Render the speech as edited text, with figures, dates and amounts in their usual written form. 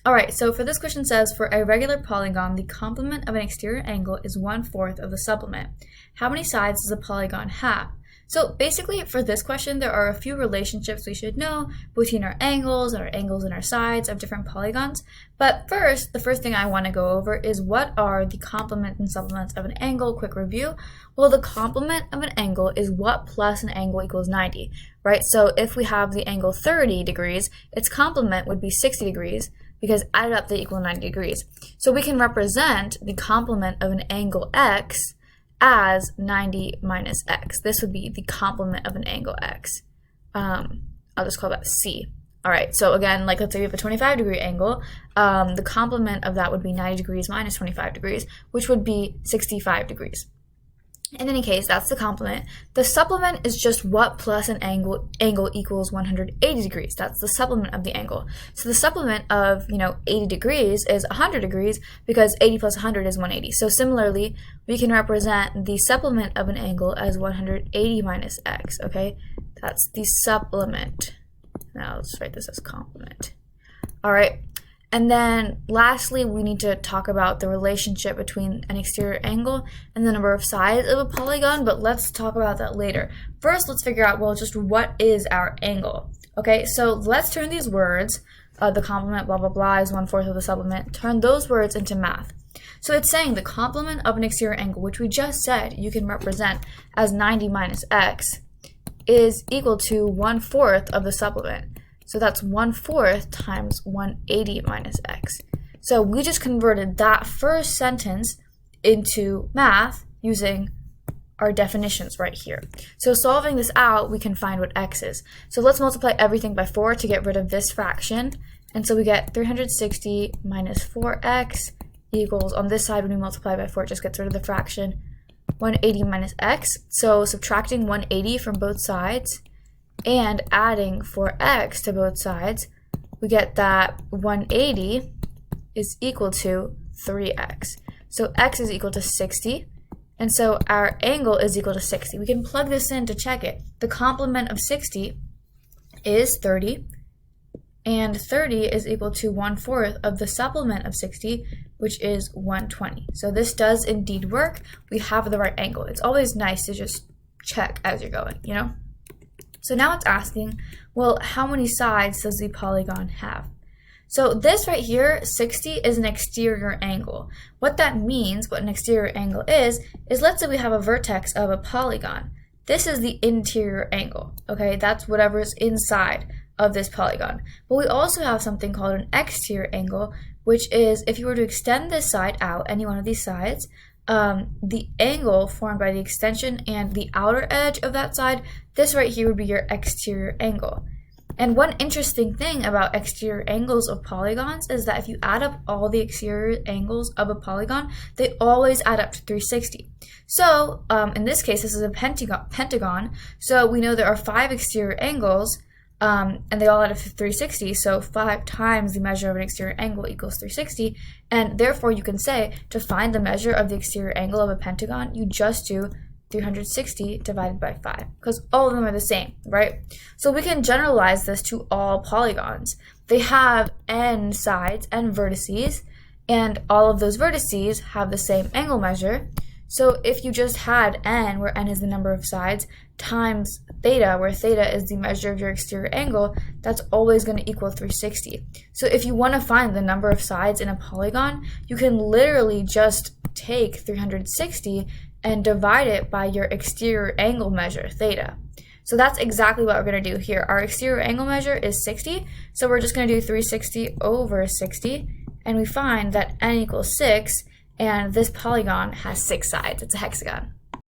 All right, so for this question says, for a regular polygon, the complement of an exterior angle is 1/4 of the supplement. How many sides does a polygon have? So basically for this question, there are a few relationships we should know between our angles and our sides of different polygons. But first, the first thing I want to go over is what are the complements and supplements of an angle. Quick review. Well, the complement of an angle is what plus an angle equals 90, right? So if we have the angle 30 degrees, its complement would be 60 degrees because added up they equal 90 degrees. So we can represent the complement of an angle x as 90 minus x. This would be the complement of an angle x. I'll just call that C. All right, so again, like let's say we have a 25-degree angle, the complement of that would be 90 degrees minus 25 degrees, which would be 65 degrees. In any case, that's the complement. The supplement is just what plus an angle equals 180 degrees. That's the supplement of the angle. So the supplement of 80 degrees is 100 degrees because 80 plus 100 is 180. So similarly, we can represent the supplement of an angle as 180 minus x. Okay, that's the supplement. Now let's write this as complement. All right. And then lastly, we need to talk about the relationship between an exterior angle and the number of sides of a polygon, but let's talk about that later. First, let's figure out, well, just what is our angle? Okay, so let's turn these words, the complement, blah, blah, blah, is 1/4 of the supplement, turn those words into math. So it's saying the complement of an exterior angle, which we just said you can represent as 90 minus x, is equal to 1/4 of the supplement. So that's 1/4 times 180 minus x. So we just converted that first sentence into math using our definitions right here. So solving this out, we can find what x is. So let's multiply everything by 4 to get rid of this fraction. And so we get 360 minus 4x equals, on this side when we multiply by 4, it just gets rid of the fraction, 180 minus x. So subtracting 180 from both sides and adding 4x to both sides, we get that 180 is equal to 3x. So x is equal to 60, and so our angle is equal to 60. We can plug this in to check it. The complement of 60 is 30, and 30 is equal to 1/4 of the supplement of 60, which is 120. So this does indeed work. We have the right angle. It's always nice to just check as you're going, So now it's asking, well, how many sides does the polygon have? So this right here, 60, is an exterior angle. What that means, what an exterior angle is let's say we have a vertex of a polygon. This is the interior angle, okay? That's whatever's inside of this polygon. But we also have something called an exterior angle, which is if you were to extend this side out, any one of these sides, the angle formed by the extension and the outer edge of that side, this right here would be your exterior angle. And one interesting thing about exterior angles of polygons is that if you add up all the exterior angles of a polygon, they always add up to 360. So in this case, this is a pentagon. So we know there are 5 exterior angles, and they all add up to 360, so 5 times the measure of an exterior angle equals 360, and therefore you can say to find the measure of the exterior angle of a pentagon, you just do 360 divided by 5, because all of them are the same, right? So we can generalize this to all polygons. They have n sides and vertices, and all of those vertices have the same angle measure. So if you just had n, where n is the number of sides, times theta, where theta is the measure of your exterior angle, that's always going to equal 360. So if you want to find the number of sides in a polygon, you can literally just take 360 and divide it by your exterior angle measure, theta. So that's exactly what we're going to do here. Our exterior angle measure is 60, so we're just going to do 360 over 60, and we find that n equals 6, and this polygon has 6 sides. It's a hexagon.